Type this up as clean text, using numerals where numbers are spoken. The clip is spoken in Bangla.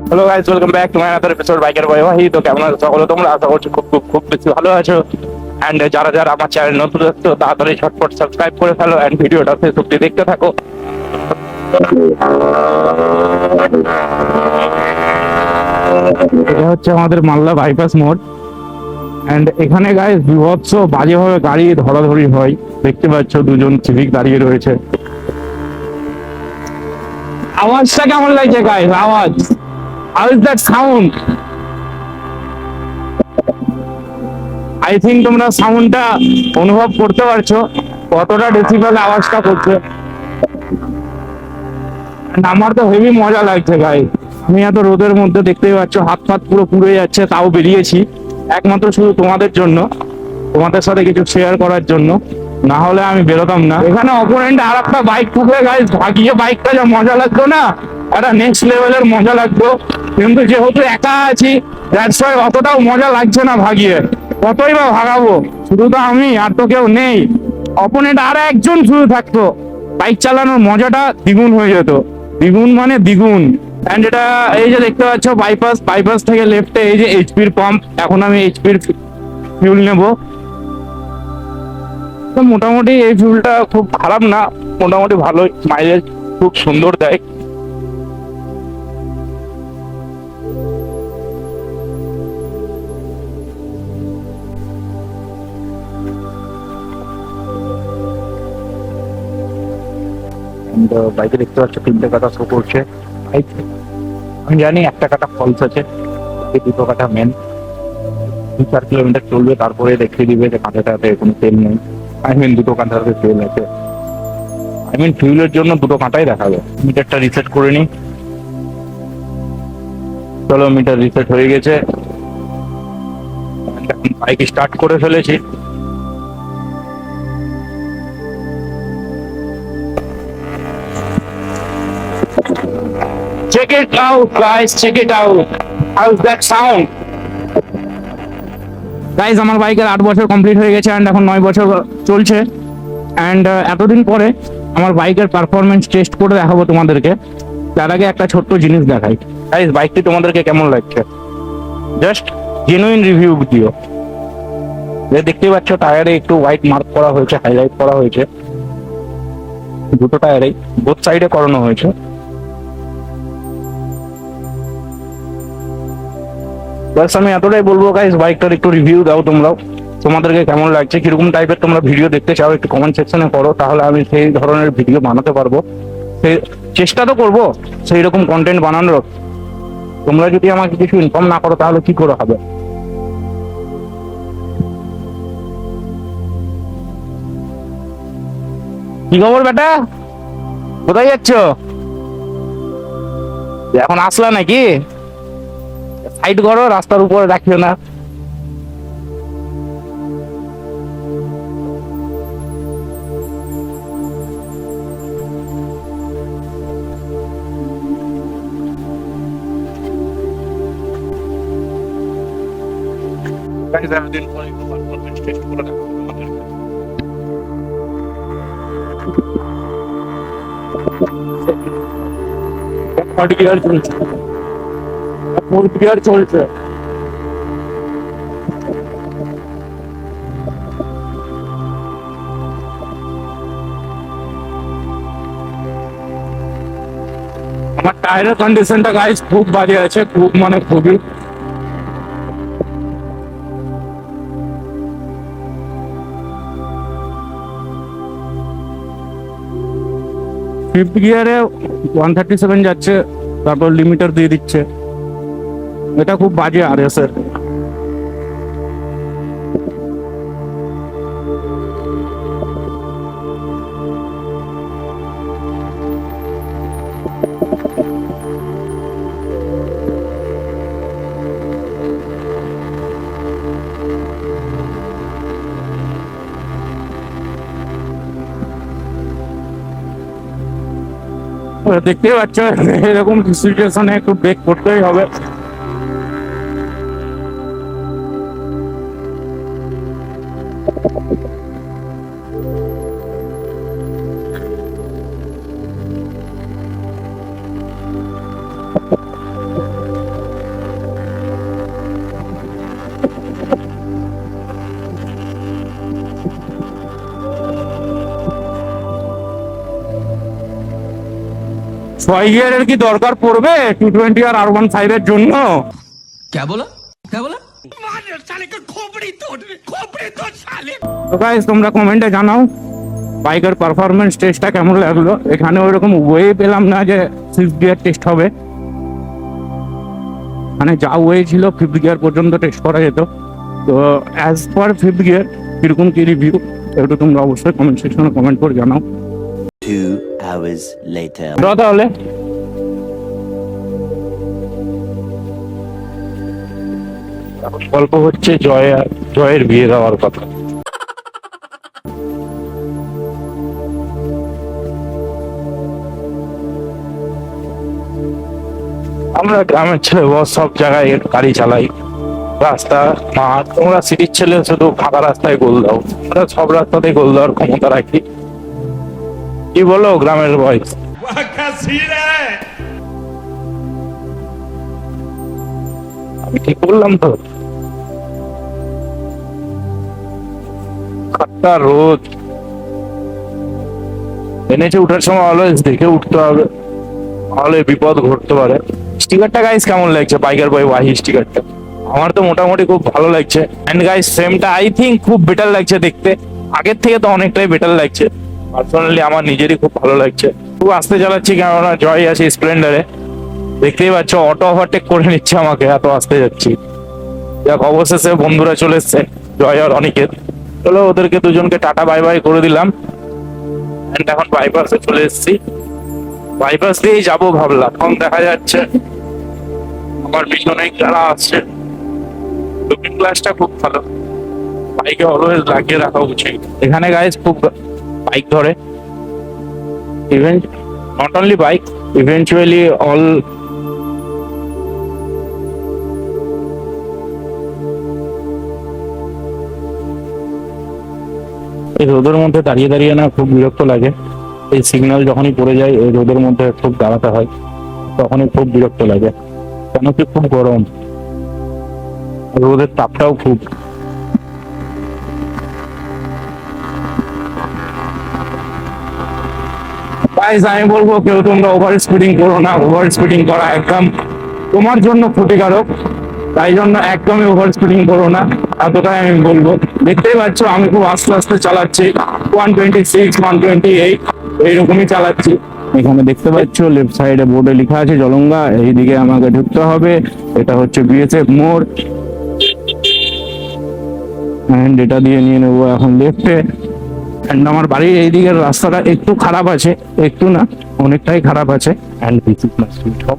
Hello guys, welcome back to my other episode বাইকের বয়বাহী। তো কেমন আছো সকলে তোমরা? আশা করছি খুব খুব খুব বেশি ভালো আছো। অ্যান্ড যারা যারা আমার চ্যানেল নতুন আসছো তাড়াতাড়ি ঝটপট সাবস্ক্রাইব করে ফেলো অ্যান্ড ভিডিওটা শেষ অব্দি দেখতে থাকো। এটা হচ্ছে আমাদের মালদা বাইপাস মোড়। অ্যান্ড এখানে গাইস বিভৎস বাজেভাবে গাড়ি ধরাধরি হয়। দেখতে পাচ্ছ দুজন সিভিক দাঁড়িয়ে রয়েছে। আওয়াজটা কেমন লাগছে গাইস? আওয়াজ, how is that sound? I think তোমরা সাউন্ডটা অনুভব করতে পারছো কতটা ডেসিবেল আওয়াজটা করছে। আমার তো হেভি মজা লাগছে গাই। আমি এত রোদের মধ্যে দেখতেই পাচ্ছ হাত ফাত পুরো পুড়ে যাচ্ছে, তাও বেরিয়েছি একমাত্র শুধু তোমাদের জন্য, তোমাদের সাথে কিছু শেয়ার করার জন্য। না হলে আমি বেরোতাম না। এখানে অপোনেন্ট আর একটা বাইক থাকলে গাইস ভাগিয়ে বাইকটা যা মজা লাগতো না, একটা নেক্সট লেভেলের মজা লাগতো। কিন্তু যেহেতু একা আছি দ্যাটস ওয়াই অতটাও মজা লাগছে না ভাগিয়ে। কতই বা ভাগাবো, শুধু তো আমি, আর তো কেউ নেই। অপোনেন্ট আর একজন শুধু থাকতো, বাইক চালানোর মজাটা দ্বিগুণ হয়ে যেত। দ্বিগুণ মানে দ্বিগুণ। অ্যান্ড এটা এই যে দেখতে পাচ্ছ বাইপাস, বাইপাস থেকে লেফটে এই যে এইচপির পাম্প। এখন আমি এইচপির ফিউল নেবো। তো মোটামুটি এই ফিউলটা খুব খারাপ না, মোটামুটি ভালোই, মাইলেজ খুব সুন্দর দেয়। বাইকে দেখতে পাচ্ছ তিনটে কাটা শো করছে। আমি জানি একটা কাটা ফলস আছে, দুটো কাটা মেন। 2-4 কিলোমিটার চলবে তারপরে দেখিয়ে দিবে যে কাঁটাটাতে কোনো তেল নেই। আই মিন দুটো কাঁটাতে তেল আছে। আই মিন ফিউলের জন্য দুটো কাঁটাই দেখাবে। মিটারটা রিসেট করে নি। চলো, মিটার রিসেট হয়ে গেছে। বাইক স্টার্ট করে ফেলেছি। Check it out, guys. Check it out. How's that sound? Guys আমার বাইকের 8 বছর কমপ্লিট হয়ে গেছে অ্যান্ড এখন 9 বছর চলছে। অ্যান্ড এতদিন পরে আমার বাইকের পারফরমেন্স টেস্ট করে দেখাবো তোমাদেরকে। তার আগে একটা ছোট্ট জিনিস দেখাই। গাইজ বাইকটি তোমাদেরকে কেমন লাগছে জাস্ট জেনুইন রিভিউ দিও। যে দেখতে পাচ্ছ টায়ারে একটু হোয়াইট মার্ক করা হয়েছে, হাইলাইট করা হয়েছে দুটো টায়ারেই, বোথ সাইডে করানো হয়েছে। বাস আমি এতটাই বলবো গাইস, বাইকটার একটু রিভিউ দাও তোমরাও। তোমাদেরকে কেমন লাগছে, কিরকম টাইপের তোমরা ভিডিও দেখতে চাও একটু কমেন্ট সেকশনে করো, তাহলে আমি সেই ধরনের ভিডিও বানাতে পারবো। সেই চেষ্টা তো করবো সেই রকম কন্টেন্ট বানানোর। তোমরা যদি আমাকে কিছু ইনফর্ম না করো তাহলে কি করে হবে? কি খবর বেটা, কোথায় যাচ্ছ? এখন আসলা নাকি? সাইড করো, রাস্তার উপরে রাখিও না। Guys, এতদিন পরে একটু পারফরমেন্স টেস্ট করে দেখাবো তোমাদেরকে। থার্ড গিয়ার চলছে, ফোর্থ গিয়ার চলছে। আমার টায়ারের কন্ডিশনটা গাইস খুব বাজে আছে, খুব মানে খুবই। ফিফথ গিয়ারে 137 যাচ্ছে, তারপর লিমিটার দিয়ে দিচ্ছে। এটা খুব বাজে আর এস এর। দেখতে পাচ্ছ এরকম সিচুয়েশনে একটু ব্রেক করতেই হবে। ছয় গিয়ারের কি দরকার পড়বে 220 আর R15 এর জন্য? क्या बोला क्या बोला? তো গাইস তোমরা কমেন্টে জানাও বাইকের পারফরমেন্স টেস্টটা কেমন লাগলো। এখানে ওইরকম ওয়ে পেলাম না যে 6 গিয়ার টেস্ট হবে, মানে যা ওয়ে ছিল 5th গিয়ার পর্যন্ত টেস্ট করা যেত। তো অ্যাজ পার 5th গিয়ার কিরকম কি রিভিউ একটু তোমরা অবশ্যই কমেন্ট সেকশনে কমেন্ট করে জানাও। 2 hours later. তাহলে গল্প হচ্ছে জয়ের বিয়ে দেওয়ার কথা। আমরা গ্রামের ছেলে বস, সব জায়গায় গাড়ি চালাই, রাস্তা মাঠ। তোমরা সিটির ছেলে শুধু ফাঁকা রাস্তায় গোল দাও, আমরা সব রাস্তাতেই গোল দেওয়ার ক্ষমতা রাখি। কি বলো গ্রামের বয়স? আমি ঠিক বললাম তো? খাট্টা রোদ এনেছে, উঠার সময় অলওয়েজ দেখে উঠতে হবে, তাহলে বিপদ ঘটতে পারে। স্টিকারটা গাইস কেমন লাগছে? বাইকার বয় ওয়াহি স্টিকারটা আমার তো মোটামুটি খুব ভালো লাগছে। এন্ড গাইস ফ্রেমটা আই থিঙ্ক খুব বেটার লাগছে দেখতে, আগের থেকে তো অনেকটাই বেটার লাগছে। পার্সোনালি আমার নিজেরই খুব ভালো লাগছে। খুব আস্তে চালাচ্ছি কেননা জয় আছে স্প্লেন্ডারে, দেখতেই পাচ্ছ অটো ওভারটেক করে নিচ্ছে আমাকে, এত আস্তে যাচ্ছি। যাক অবশেষে বন্ধুরা চলে এসছে, জয় আর অনিকেত। চলো ওদেরকে দুজনকে টাটা বাই বাই করে দিলাম। এন্ড এখন বাইপাসে চলে এসেছি, বাইপাস দিয়েই যাবো ভাবলাম। এখন দেখা যাচ্ছে আমার পিছনে যারা আসছে, লুকিং গ্লাসটা খুব ভালো, বাইকে অলওয়েজ লাগিয়ে রাখা উচিত। এখানে গাইজ খুব বাইক ধরে, even not only bike, eventually all এই রোদের মধ্যে দাঁড়িয়ে দাঁড়িয়ে না খুব বিরক্ত লাগে। এই সিগন্যাল যখনই পড়ে যায় এই রোদের মধ্যে খুব দাঁড়াতে হয়, তখনই খুব বিরক্ত লাগে। কেন কি খুব গরম, রোদের তাপটাও খুব। গাইস আমি বলবো কেউ তোমরা ওভার স্পিডিং করো না, ওভার স্পিডিং করা একদম তোমার জন্য ক্ষতিকারক, তাই জন্য একদমই ওভার স্পিডিং করো না, এতটাই আমি বলবো। দেখতেই পাচ্ছ আমি খুব আস্তে আস্তে চালাচ্ছি, 126 128 এইরকমই চালাচ্ছি। এখানে দেখতে পাচ্ছ লেফট সাইডে বোর্ডে লেখা আছে জলঙ্গা, এইদিকে আমাকে ঢুকতে হবে। এটা হচ্ছে বিএসএফ মোড়, এন্ড এটা দিয়ে নিয়ে নেবো এখন লেফটে। এন্ড আমার বাড়ির এইদিকের রাস্তাটা একটু খারাপ আছে, একটু না অনেকটাই খারাপ আছে। And this is my sweet home.